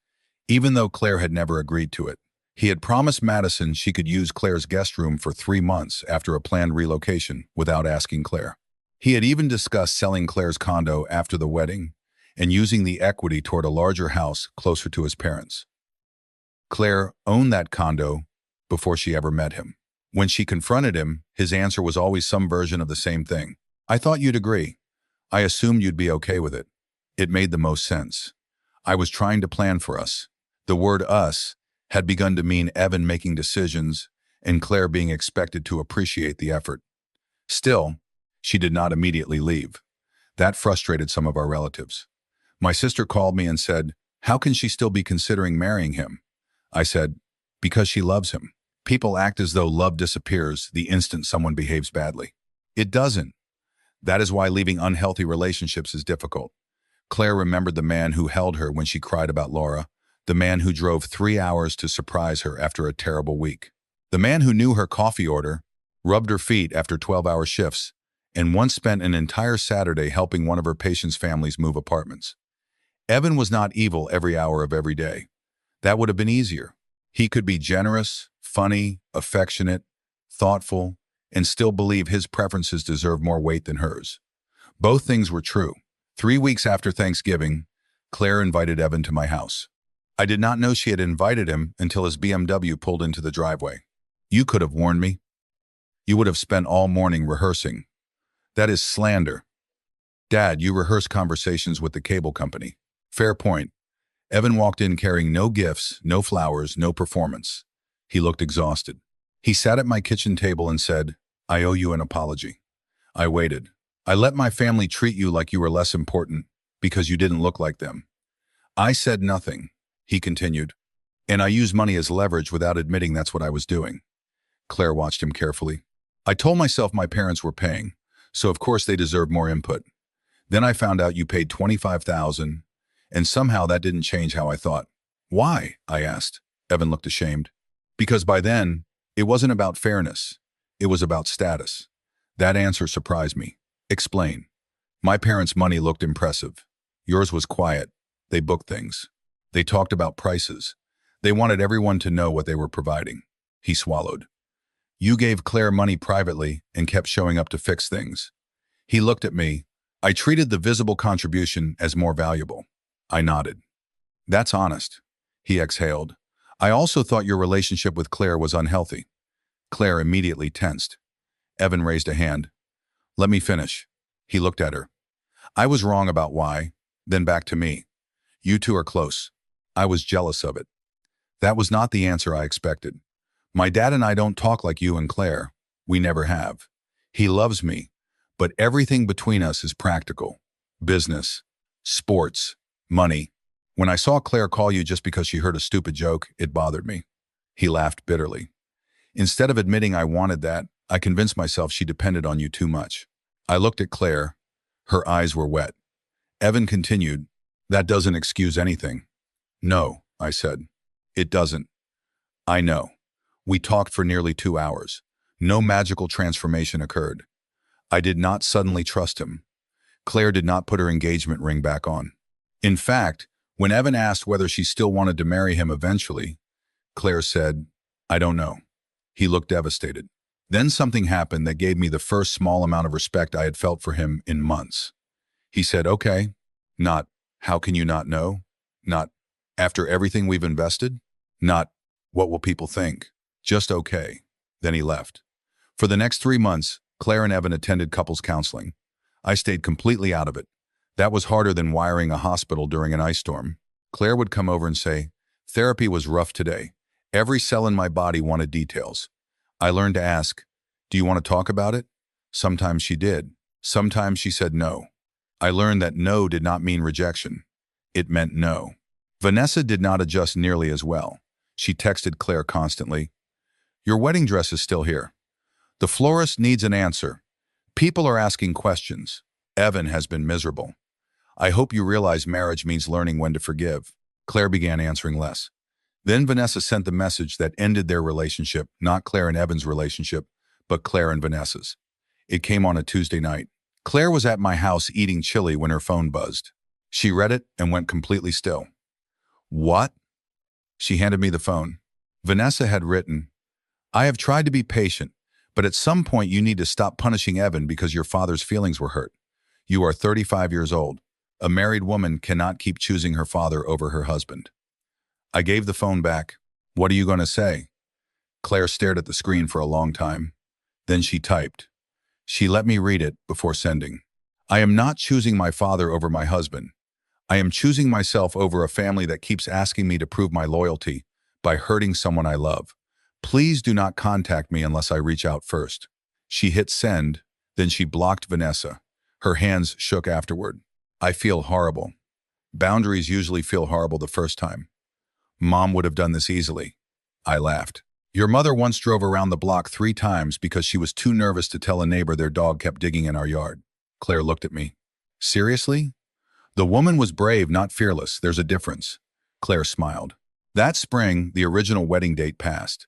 A: even though Claire had never agreed to it. He had promised Madison she could use Claire's guest room for 3 months after a planned relocation without asking Claire. He had even discussed selling Claire's condo after the wedding and using the equity toward a larger house closer to his parents. Claire owned that condo before she ever met him. When she confronted him, his answer was always some version of the same thing. I thought you'd agree. I assumed you'd be okay with it. It made the most sense. I was trying to plan for us. The word us had begun to mean Evan making decisions and Claire being expected to appreciate the effort. Still, she did not immediately leave. That frustrated some of our relatives. My sister called me and said, how can she still be considering marrying him? I said, because she loves him. People act as though love disappears the instant someone behaves badly. It doesn't. That is why leaving unhealthy relationships is difficult. Claire remembered the man who held her when she cried about Laura, the man who drove 3 hours to surprise her after a terrible week, the man who knew her coffee order, rubbed her feet after 12-hour shifts, and once spent an entire Saturday helping one of her patients' families move apartments. Evan was not evil every hour of every day. That would have been easier. He could be generous, funny, affectionate, thoughtful, and still believe his preferences deserve more weight than hers. Both things were true. 3 weeks after Thanksgiving, Claire invited Evan to my house. I did not know she had invited him until his BMW pulled into the driveway. You could have warned me. You would have spent all morning rehearsing. That is slander. Dad, you rehearse conversations with the cable company. Fair point. Evan walked in carrying no gifts, no flowers, no performance. He looked exhausted. He sat at my kitchen table and said, I owe you an apology. I waited. I let my family treat you like you were less important because you didn't look like them. I said nothing, he continued, and I used money as leverage without admitting that's what I was doing. Claire watched him carefully. I told myself my parents were paying, so of course they deserved more input. Then I found out you paid $25,000, and somehow that didn't change how I thought. Why? I asked. Evan looked ashamed. Because by then, it wasn't about fairness. It was about status. That answer surprised me. Explain. My parents' money looked impressive. Yours was quiet. They booked things. They talked about prices. They wanted everyone to know what they were providing. He swallowed. You gave Claire money privately and kept showing up to fix things. He looked at me. I treated the visible contribution as more valuable. I nodded. That's honest. He exhaled. I also thought your relationship with Claire was unhealthy. Claire immediately tensed. Evan raised a hand. Let me finish. He looked at her. I was wrong about why, then back to me. You two are close. I was jealous of it. That was not the answer I expected. My dad and I don't talk like you and Claire. We never have. He loves me, but everything between us is practical. Business, sports, money. When I saw Claire call you just because she heard a stupid joke, it bothered me. He laughed bitterly. Instead of admitting I wanted that, I convinced myself she depended on you too much. I looked at Claire. Her eyes were wet. Evan continued, that doesn't excuse anything. No, I said. It doesn't. I know. We talked for nearly 2 hours. No magical transformation occurred. I did not suddenly trust him. Claire did not put her engagement ring back on. In fact, when Evan asked whether she still wanted to marry him eventually, Claire said, I don't know. He looked devastated. Then something happened that gave me the first small amount of respect I had felt for him in months. He said, okay. Not, how can you not know? Not, after everything we've invested? Not, what will people think? Just okay. Then he left. For the next 3 months, Claire and Evan attended couples counseling. I stayed completely out of it. That was harder than wiring a hospital during an ice storm. Claire would come over and say, therapy was rough today. Every cell in my body wanted details. I learned to ask, do you want to talk about it? Sometimes she did. Sometimes she said no. I learned that no did not mean rejection. It meant no. Vanessa did not adjust nearly as well. She texted Claire constantly. Your wedding dress is still here. The florist needs an answer. People are asking questions. Evan has been miserable. I hope you realize marriage means learning when to forgive. Claire began answering less. Then Vanessa sent the message that ended their relationship, not Claire and Evan's relationship, but Claire and Vanessa's. It came on a Tuesday night. Claire was at my house eating chili when her phone buzzed. She read it and went completely still. What? She handed me the phone. Vanessa had written, I have tried to be patient, but at some point you need to stop punishing Evan because your father's feelings were hurt. You are 35 years old. A married woman cannot keep choosing her father over her husband. I gave the phone back. What are you going to say? Claire stared at the screen for a long time. Then she typed. She let me read it before sending. I am not choosing my father over my husband. I am choosing myself over a family that keeps asking me to prove my loyalty by hurting someone I love. Please do not contact me unless I reach out first. She hit send, then she blocked Vanessa. Her hands shook afterward. I feel horrible. Boundaries usually feel horrible the first time. Mom would have done this easily. I laughed. Your mother once drove around the block 3 times because she was too nervous to tell a neighbor their dog kept digging in our yard. Claire looked at me. Seriously? The woman was brave, not fearless. There's a difference. Claire smiled. That spring, the original wedding date passed.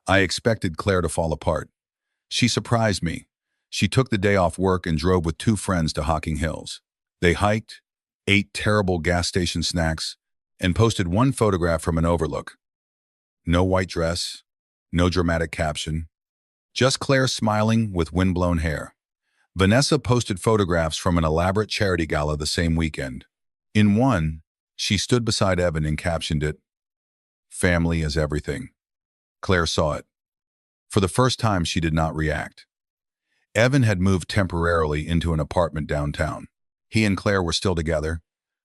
A: I expected Claire to fall apart. She surprised me. She took the day off work and drove with 2 friends to Hocking Hills. They hiked, ate terrible gas station snacks, and posted one photograph from an overlook. No white dress, no dramatic caption, just Claire smiling with windblown hair. Vanessa posted photographs from an elaborate charity gala the same weekend. In one, she stood beside Evan and captioned it, "Family is everything." Claire saw it. For the first time, she did not react. Evan had moved temporarily into an apartment downtown. He and Claire were still together,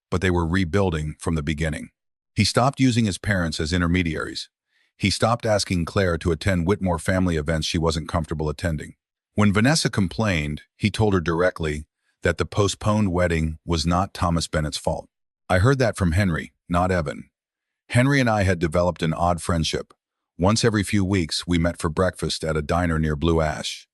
A: but they were rebuilding from the beginning. He stopped using his parents as intermediaries. He stopped asking Claire to attend Whitmore family events she wasn't comfortable attending. When Vanessa complained, he told her directly that the postponed wedding was not Thomas Bennett's fault. I heard that from Henry, not Evan. Henry and I had developed an odd friendship. Once every few weeks, we met for breakfast at a diner near Blue Ash.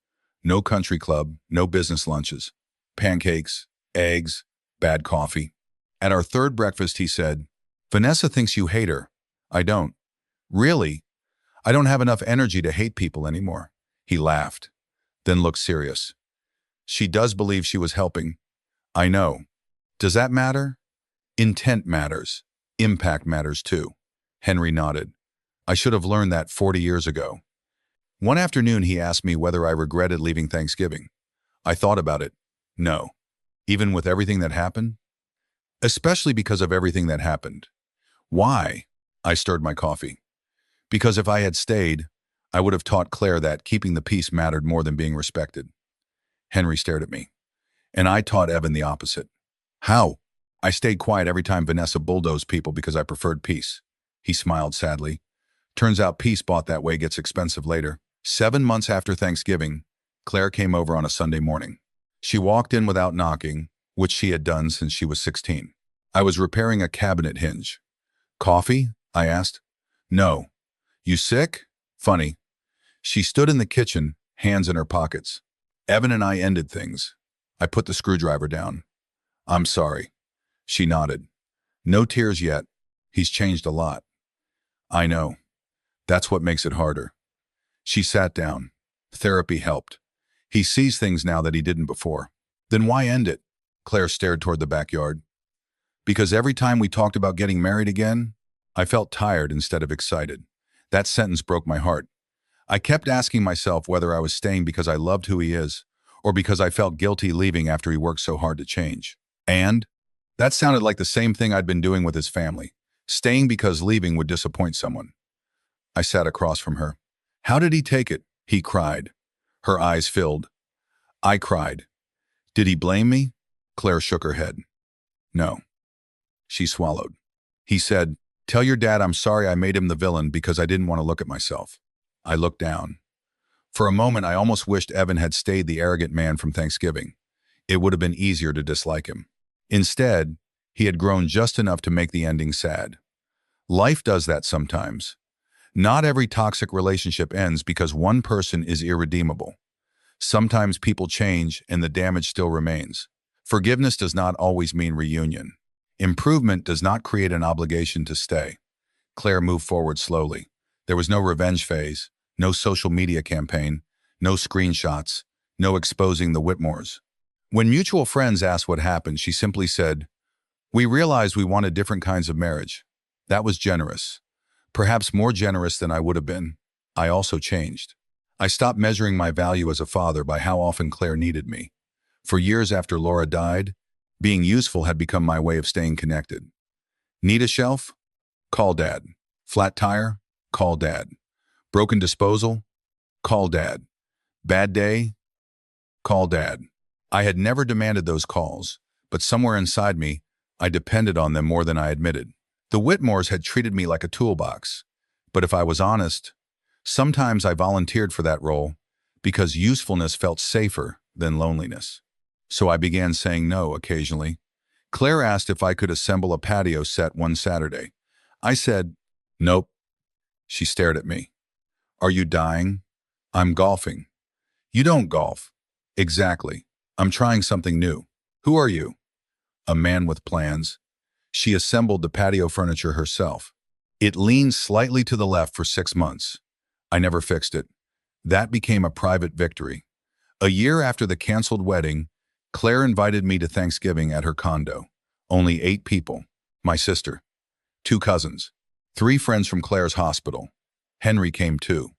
A: No country club, no business lunches. Pancakes, eggs, bad coffee. At our third breakfast, he said, "Vanessa thinks you hate her. I don't. Really? I don't have enough energy to hate people anymore." He laughed, then looked serious. "She does believe she was helping. I know. Does that matter? Intent matters. Impact matters too." Henry nodded. "I should have learned that 40 years ago." One afternoon, he asked me whether I regretted leaving Thanksgiving. I thought about it. No. Even with everything that happened? Especially because of everything that happened. Why? I stirred my coffee. Because if I had stayed, I would have taught Claire that keeping the peace mattered more than being respected. Henry stared at me. And I taught Evan the opposite. How? I stayed quiet every time Vanessa bulldozed people because I preferred peace. He smiled sadly. Turns out peace bought that way gets expensive later. 7 months after Thanksgiving, Claire came over on a Sunday morning. She walked in without knocking, which she had done since she was 16. I was repairing a cabinet hinge. "Coffee?" I asked. "No." "You sick?" Funny. She stood in the kitchen, hands in her pockets. Evan and I ended things. I put the screwdriver down. "I'm sorry." She nodded. "No tears yet. He's changed a lot." "I know. That's what makes it harder." She sat down. Therapy helped. He sees things now that he didn't before. "Then why end it?" Claire stared toward the backyard. "Because every time we talked about getting married again, I felt tired instead of excited." That sentence broke my heart. I kept asking myself whether I was staying because I loved who he is, or because I felt guilty leaving after he worked so hard to change. And that sounded like the same thing I'd been doing with his family, staying because leaving would disappoint someone. I sat across from her. "How did he take it?" He cried. Her eyes filled. I cried. "Did he blame me?" Claire shook her head. "No." She swallowed. He said, "Tell your dad I'm sorry I made him the villain because I didn't want to look at myself." I looked down. For a moment, I almost wished Evan had stayed the arrogant man from Thanksgiving. It would have been easier to dislike him. Instead, he had grown just enough to make the ending sad. Life does that sometimes. Not every toxic relationship ends because one person is irredeemable. Sometimes people change and the damage still remains. Forgiveness does not always mean reunion. Improvement does not create an obligation to stay. Claire moved forward slowly. There was no revenge phase, no social media campaign, no screenshots, no exposing the Whitmores. When mutual friends asked what happened, she simply said, "We realized we wanted different kinds of marriage." That was generous. Perhaps more generous than I would have been. I also changed. I stopped measuring my value as a father by how often Claire needed me. For years after Laura died, being useful had become my way of staying connected. Need a shelf? Call Dad. Flat tire? Call Dad. Broken disposal? Call Dad. Bad day? Call Dad. I had never demanded those calls, but somewhere inside me, I depended on them more than I admitted. The Whitmores had treated me like a toolbox, but if I was honest, sometimes I volunteered for that role because usefulness felt safer than loneliness. So I began saying no occasionally. Claire asked if I could assemble a patio set one Saturday. I said, "Nope." She stared at me. "Are you dying?" "I'm golfing." "You don't golf." "Exactly. I'm trying something new." "Who are you?" "A man with plans." She assembled the patio furniture herself. It leaned slightly to the left for 6 months. I never fixed it. That became a private victory. A year after the canceled wedding, Claire invited me to Thanksgiving at her condo. Only 8 people. My sister, 2 cousins, 3 friends from Claire's hospital. Henry came too.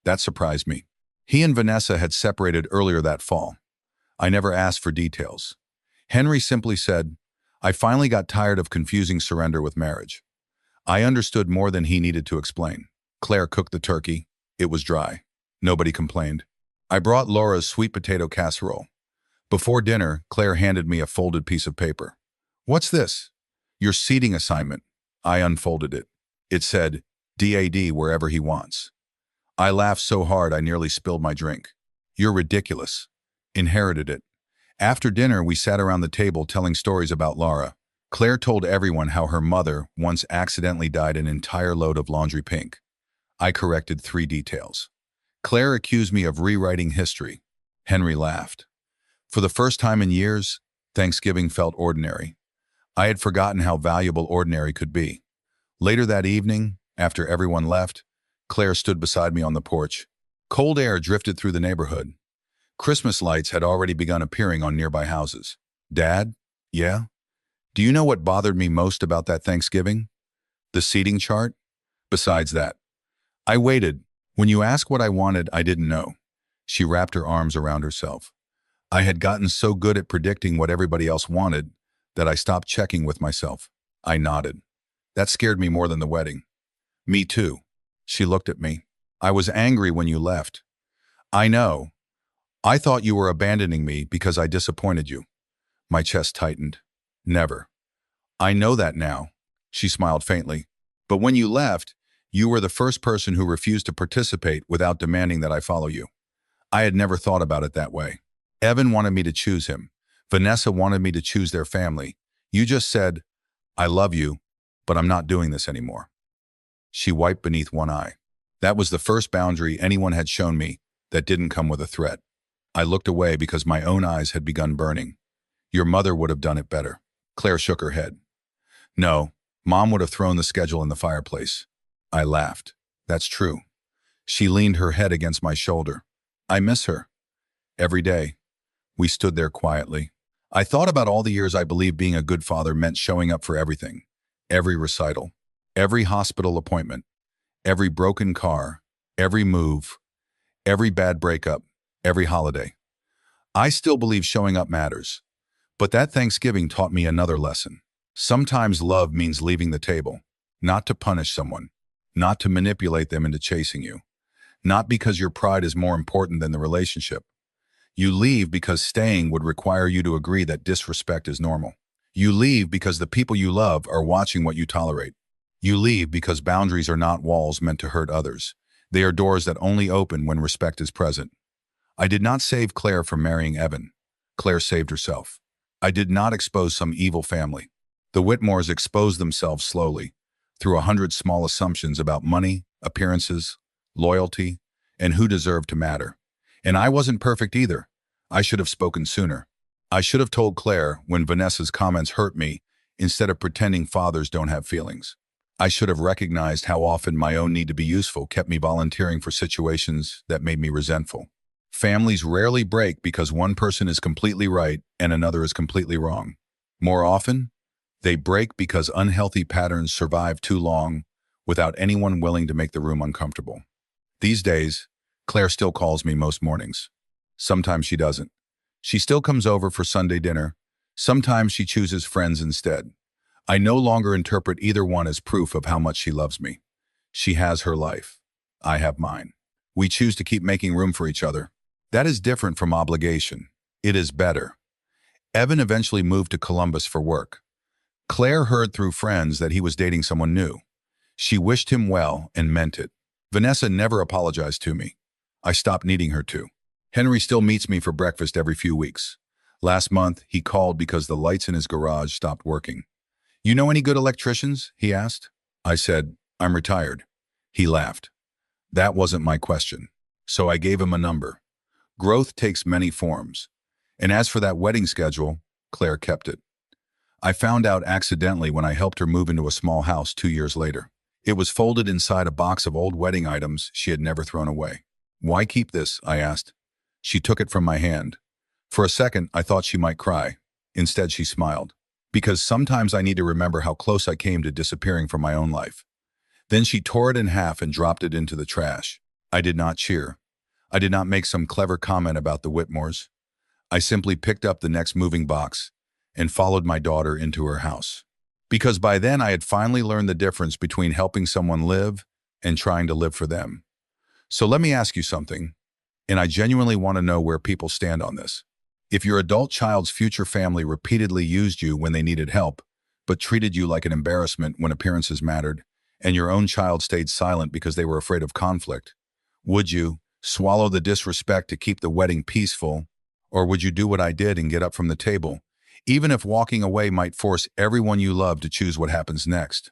A: That surprised me. He and Vanessa had separated earlier that fall. I never asked for details. Henry simply said, "I finally got tired of confusing surrender with marriage." I understood more than he needed to explain. Claire cooked the turkey. It was dry. Nobody complained. I brought Laura's sweet potato casserole. Before dinner, Claire handed me a folded piece of paper. "What's this?" "Your seating assignment." I unfolded it. It said, "DAD wherever he wants." I laughed so hard I nearly spilled my drink. "You're ridiculous." Inherited it. After dinner, we sat around the table telling stories about Laura. Claire told everyone how her mother once accidentally dyed an entire load of laundry pink. I corrected 3 details. Claire accused me of rewriting history. Henry laughed. For the first time in years, Thanksgiving felt ordinary. I had forgotten how valuable ordinary could be. Later that evening, after everyone left, Claire stood beside me on the porch. Cold air drifted through the neighborhood. Christmas lights had already begun appearing on nearby houses. "Dad?" "Yeah?" "Do you know what bothered me most about that Thanksgiving?" "The seating chart?" "Besides that." I waited. "When you asked what I wanted, I didn't know." She wrapped her arms around herself. I had gotten so good at predicting what everybody else wanted that I stopped checking with myself. I nodded. "That scared me more than the wedding." "Me too." She looked at me. "I was angry when you left." "I know. I thought you were abandoning me because I disappointed you." My chest tightened. "Never." "I know that now." She smiled faintly. "But when you left, you were the first person who refused to participate without demanding that I follow you." I had never thought about it that way. Evan wanted me to choose him. Vanessa wanted me to choose their family. You just said, "I love you, but I'm not doing this anymore." She wiped beneath one eye. That was the first boundary anyone had shown me that didn't come with a threat. I looked away because my own eyes had begun burning. "Your mother would have done it better." Claire shook her head. "No, Mom would have thrown the schedule in the fireplace." I laughed. "That's true." She leaned her head against my shoulder. "I miss her. Every day." We stood there quietly. I thought about all the years I believed being a good father meant showing up for everything. Every recital, every hospital appointment, every broken car, every move, every bad breakup, every holiday. I still believe showing up matters. But that Thanksgiving taught me another lesson. Sometimes love means leaving the table, not to punish someone, not to manipulate them into chasing you, not because your pride is more important than the relationship. You leave because staying would require you to agree that disrespect is normal. You leave because the people you love are watching what you tolerate. You leave because boundaries are not walls meant to hurt others. They are doors that only open when respect is present. I did not save Claire from marrying Evan. Claire saved herself. I did not expose some evil family. The Whitmores exposed themselves slowly, through 100 small assumptions about money, appearances, loyalty, and who deserved to matter. And I wasn't perfect either. I should have spoken sooner. I should have told Claire when Vanessa's comments hurt me, instead of pretending fathers don't have feelings. I should have recognized how often my own need to be useful kept me volunteering for situations that made me resentful. Families rarely break because one person is completely right and another is completely wrong. More often, they break because unhealthy patterns survive too long without anyone willing to make the room uncomfortable. These days, Claire still calls me most mornings. Sometimes she doesn't. She still comes over for Sunday dinner. Sometimes she chooses friends instead. I no longer interpret either one as proof of how much she loves me. She has her life. I have mine. We choose to keep making room for each other. That is different from obligation. It is better. Evan eventually moved to Columbus for work. Claire heard through friends that he was dating someone new. She wished him well and meant it. Vanessa never apologized to me. I stopped needing her to. Henry still meets me for breakfast every few weeks. Last month, he called because the lights in his garage stopped working. "You know any good electricians?" he asked. I said, "I'm retired." He laughed. That wasn't my question. So I gave him a number. Growth takes many forms. And as for that wedding schedule, Claire kept it. I found out accidentally when I helped her move into a small house 2 years later. It was folded inside a box of old wedding items she had never thrown away. "Why keep this?" I asked. She took it from my hand. For a second, I thought she might cry. Instead, she smiled. "Because sometimes I need to remember how close I came to disappearing from my own life." Then she tore it in half and dropped it into the trash. I did not cheer. I did not make some clever comment about the Whitmores. I simply picked up the next moving box and followed my daughter into her house. Because by then I had finally learned the difference between helping someone live and trying to live for them. So let me ask you something, and I genuinely want to know where people stand on this. If your adult child's future family repeatedly used you when they needed help, but treated you like an embarrassment when appearances mattered, and your own child stayed silent because they were afraid of conflict, would you swallow the disrespect to keep the wedding peaceful, or would you do what I did and get up from the table, even if walking away might force everyone you love to choose what happens next?